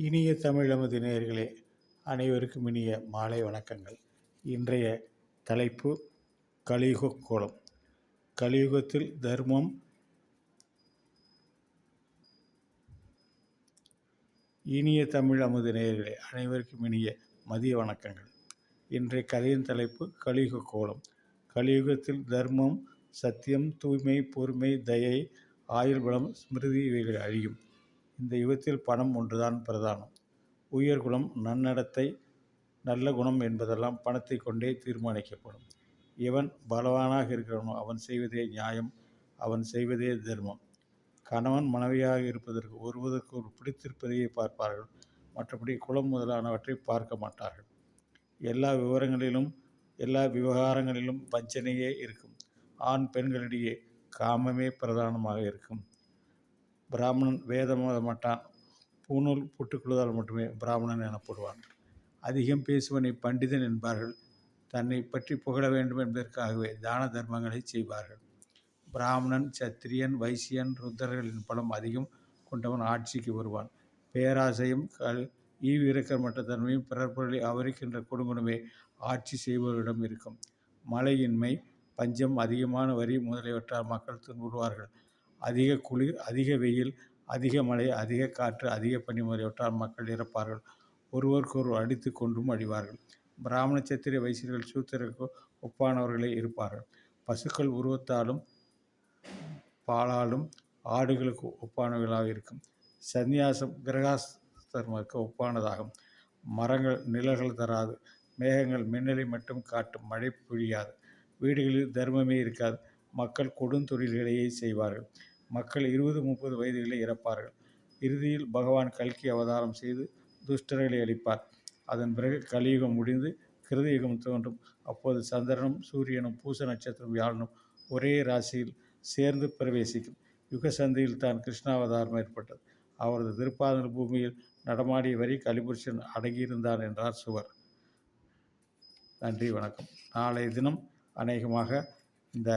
இனிய தமிழமது நேயர்களே, அனைவருக்கும் இனிய மாலை வணக்கங்கள். இன்றைய தலைப்பு கலியுக கோலம். கலியுகத்தில் தர்மம். இனிய தமிழ் அமுது நேயர்களே, அனைவருக்கும் இனிய மதிய வணக்கங்கள். இன்றைய கதையின் தலைப்பு கலியுக கோலம். கலியுகத்தில் தர்மம், சத்தியம், தூய்மை, பொறுமை, தயை, ஆயுள் பலம், ஸ்மிருதி இவைகள் அழியும். இந்த யுகத்தில் பணம் ஒன்றுதான் பிரதானம். உயர்குணம், நன்னடத்தை, நல்ல குணம் என்பதெல்லாம் பணத்தை கொண்டே தீர்மானிக்கப்படும். எவன் பலவானாக இருக்கிறானோ அவன் செய்வதே நியாயம், அவன் செய்வதே தர்மம். கணவன் மனைவியாக இருப்பதற்கு ஒருவருக்கு ஒரு பிடித்திருப்பதையே பார்ப்பார்கள், மற்றபடி குலம் முதலானவற்றை பார்க்க மாட்டார்கள். எல்லா விவகாரங்களிலும் வஞ்சனையே இருக்கும். ஆண் பெண்களிடையே காமமே பிரதானமாக இருக்கும். பிராமணன் வேதம் ஓத மாட்டான், பூநூல் புட்டுக்கொள்வதால் மட்டுமே பிராமணன் எனப்படுவான். அதிகம் பேசுவனை பண்டிதன் என்பார்கள். தன்னை பற்றி புகழ வேண்டும் என்பதற்காகவே தான தர்மங்களை செய்வார்கள். பிராமணன், சத்திரியன், வைசியன், ருத்தர்களின் பலம் அதிகம் கொண்டவன் ஆட்சிக்கு வருவான். பேராசையும் ஈவிரக்கமற்ற தன்மையும் பிறர் பொருளை அபகரிக்கின்ற கொடுங்குணமே ஆட்சி செய்பவர்களிடம் இருக்கும். மழையின்மை, பஞ்சம், அதிகமான வரி முதலியவற்றால் மக்கள் துன்புறுவார்கள். அதிக குளிர், அதிக வெயில், அதிக மழை, அதிக காற்று, அதிக பனி முதலியவற்றால் மக்கள் இறப்பார்கள். ஒருவருக்கொருவர் அடித்து கொண்டும் அழிவார்கள். பிராமண, சத்திரிய, வைசியர்கள் சூத்திரருக்கு ஒப்பானவர்களே இருப்பார்கள். பசுக்கள் உருவத்தாலும் பாலாலும் ஆடுகளுக்கு ஒப்பானவர்களாக இருக்கும். சந்நியாசம் கிரகஸ்தர்மருக்கு ஒப்பானதாகும். மரங்கள் நிழல்கள் தராது, மேகங்கள் மின்னலை மட்டும் காட்டும், மழை பொழியாது. வீடுகளில் தர்மமே இருக்காது, மக்கள் கொடுந்தொழில்களையே செய்வார்கள். மக்கள் 20-30 வயதுகளில் இறப்பார்கள். இறுதியில் பகவான் கல்கி அவதாரம் செய்து துஷ்டர்களை அளிப்பார். அதன் பிறகு கலியுகம் முடிந்து கிருதயுகம் தோன்றும். அப்போது சந்திரனும் சூரியனும் பூச நட்சத்திரம் வியாழனும் ஒரே ராசியில் சேர்ந்து பிரவேசிக்கும். யுக சந்தையில் தான் கிருஷ்ணாவதாரம் ஏற்பட்டது. அவரது திருப்பாதங்கள் பூமியில் நடமாடிய வரை கலிபுருஷன் அடங்கியிருந்தான் என்றார் சுவர். நன்றி, வணக்கம். நாளைய தினம் அநேகமாக இந்த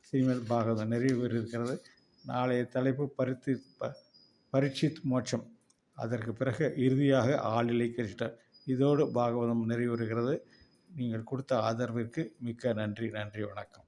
ஸ்ரீமத் பாகவதம் நிறைவு பெற்றிருக்கிறது. நாளைய தலைப்பு பரீட்சித் மோட்சம். அதற்கு பிறகு இறுதியாக ஆளிலை கிருஷ்ணர். இதோடு பாகவதம் நிறைவுறுகிறது. நீங்கள் கொடுத்த ஆதரவிற்கு மிக்க நன்றி. நன்றி, வணக்கம்.